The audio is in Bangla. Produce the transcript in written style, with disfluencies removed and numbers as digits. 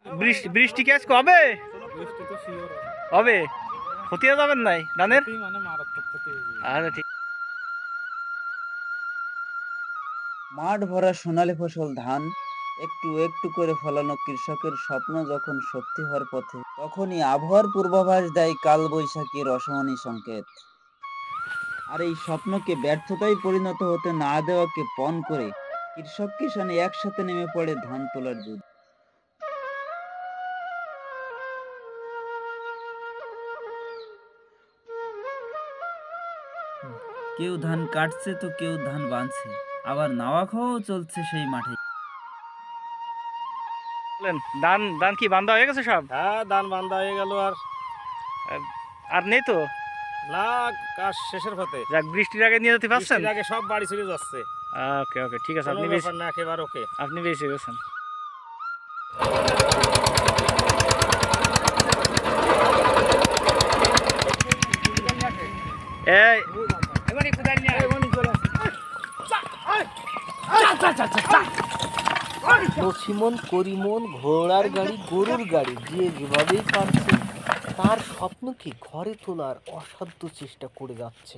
বৃষ্টি বৃষ্টি কি আজকে হবে? বৃষ্টি তো শিওর হবে। খতিয়ে যাবেন নাই ধানের? মানে মারাত্মক ক্ষতি হয়েছে। আচ্ছা ঠিক। মাঠ ভরা সোনালী ফসল ধান একটু একটু করে ফলানো কৃষকের স্বপ্ন যখন সত্যি হওয়ার পথে, তখনই আবহাওয়ার পূর্বাভাস দেয় কালবৈশাখীর অশনি সংকেত। আর এই স্বপ্নকে ব্যর্থতায় পরিণত হতে না দেওয়াকে পণ করে কৃষক কিষানে একসাথে নেমে পড়ে ধান তোলার যুদ্ধ। কেউ ধান কাটছে তো কেউ ধান বাঁধছে, আবার নাওয়া খাওয়াও চলছে সেই মাঠে। বলেন, ধান ধান কি বান্ধা হয়ে গেছে সব? হ্যাঁ, ধান বান্ধা হয়ে গেল। আর আর নেই তো? না, কাজ শেষের পথে। যাক, বৃষ্টির আগে নিয়ে যেতে পারছেন? বৃষ্টির আগে সব বাড়ি চলে যাচ্ছে। ওকে ওকে, ঠিক আছে। কোনো আপনি ব্যাপার না, একেবারে ওকে। আপনি বেঁচে গেছেন। এই নছিমন করিমন ঘোড়ার গাড়ি গরুর গাড়ি যে যেভাবেই পারছে তার স্বপ্নকে ঘরে তোলার অসাধ্য চেষ্টা করে যাচ্ছে।